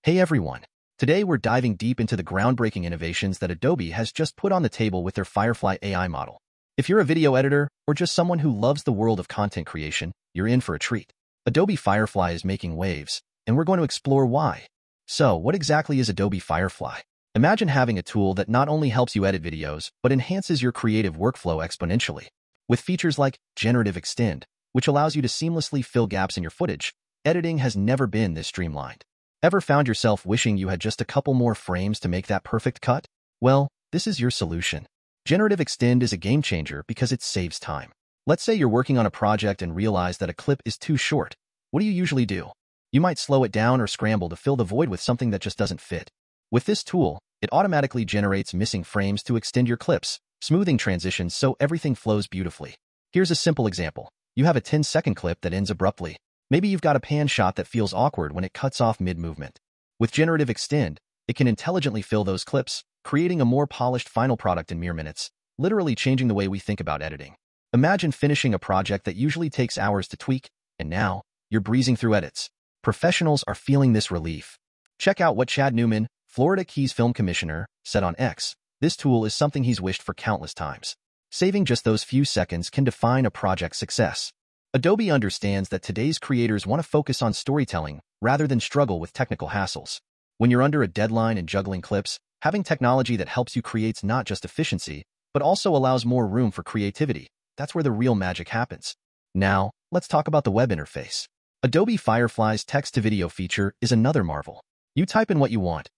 Hey everyone! Today we're diving deep into the groundbreaking innovations that Adobe has just put on the table with their Firefly AI model. If you're a video editor or just someone who loves the world of content creation, you're in for a treat. Adobe Firefly is making waves, and we're going to explore why. So, what exactly is Adobe Firefly? Imagine having a tool that not only helps you edit videos, but enhances your creative workflow exponentially. With features like Generative Extend, which allows you to seamlessly fill gaps in your footage, editing has never been this streamlined. Ever found yourself wishing you had just a couple more frames to make that perfect cut? Well, this is your solution. Generative Extend is a game changer because it saves time. Let's say you're working on a project and realize that a clip is too short. What do you usually do? You might slow it down or scramble to fill the void with something that just doesn't fit. With this tool, it automatically generates missing frames to extend your clips, smoothing transitions so everything flows beautifully. Here's a simple example. You have a 10-second clip that ends abruptly. Maybe you've got a pan shot that feels awkward when it cuts off mid-movement. With Generative Extend, it can intelligently fill those clips, creating a more polished final product in mere minutes, literally changing the way we think about editing. Imagine finishing a project that usually takes hours to tweak, and now, you're breezing through edits. Professionals are feeling this relief. Check out what Chad Newman, Florida Keys film commissioner, said on X. This tool is something he's wished for countless times. Saving just those few seconds can define a project's success. Adobe understands that today's creators want to focus on storytelling rather than struggle with technical hassles. When you're under a deadline and juggling clips, having technology that helps you creates not just efficiency, but also allows more room for creativity. That's where the real magic happens. Now, let's talk about the web interface. Adobe Firefly's text-to-video feature is another marvel. You type in what you want,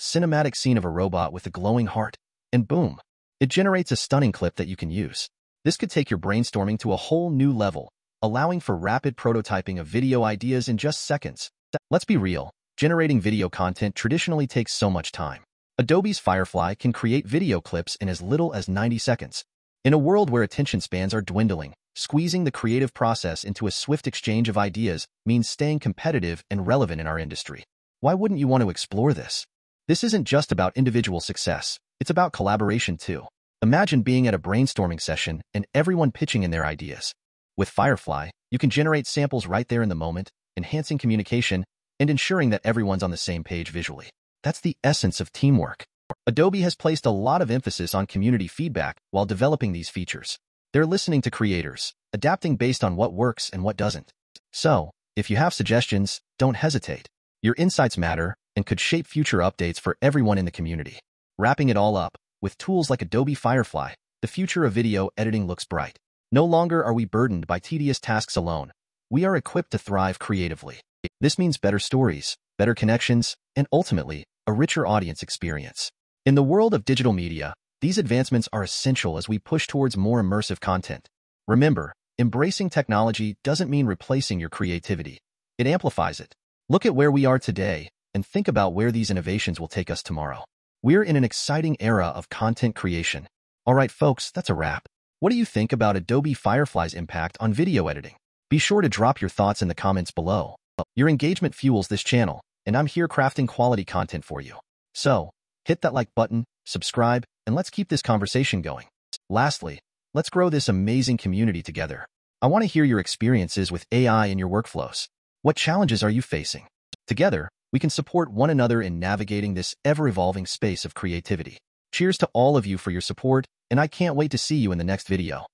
cinematic scene of a robot with a glowing heart, and boom, it generates a stunning clip that you can use. This could take your brainstorming to a whole new level, allowing for rapid prototyping of video ideas in just seconds. Let's be real, generating video content traditionally takes so much time. Adobe's Firefly can create video clips in as little as 90 seconds. In a world where attention spans are dwindling, squeezing the creative process into a swift exchange of ideas means staying competitive and relevant in our industry. Why wouldn't you want to explore this? This isn't just about individual success, it's about collaboration too. Imagine being at a brainstorming session and everyone pitching in their ideas. With Firefly, you can generate samples right there in the moment, enhancing communication and ensuring that everyone's on the same page visually. That's the essence of teamwork. Adobe has placed a lot of emphasis on community feedback while developing these features. They're listening to creators, adapting based on what works and what doesn't. So, if you have suggestions, don't hesitate. Your insights matter and could shape future updates for everyone in the community. Wrapping it all up, with tools like Adobe Firefly, the future of video editing looks bright. No longer are we burdened by tedious tasks alone. We are equipped to thrive creatively. This means better stories, better connections, and ultimately, a richer audience experience. In the world of digital media, these advancements are essential as we push towards more immersive content. Remember, embracing technology doesn't mean replacing your creativity. It amplifies it. Look at where we are today and think about where these innovations will take us tomorrow. We're in an exciting era of content creation. All right, folks, that's a wrap. What do you think about Adobe Firefly's impact on video editing? Be sure to drop your thoughts in the comments below. Your engagement fuels this channel, and I'm here crafting quality content for you. So, hit that like button, subscribe, and let's keep this conversation going. Lastly, let's grow this amazing community together. I want to hear your experiences with AI in your workflows. What challenges are you facing? Together, we can support one another in navigating this ever-evolving space of creativity. Cheers to all of you for your support, and I can't wait to see you in the next video.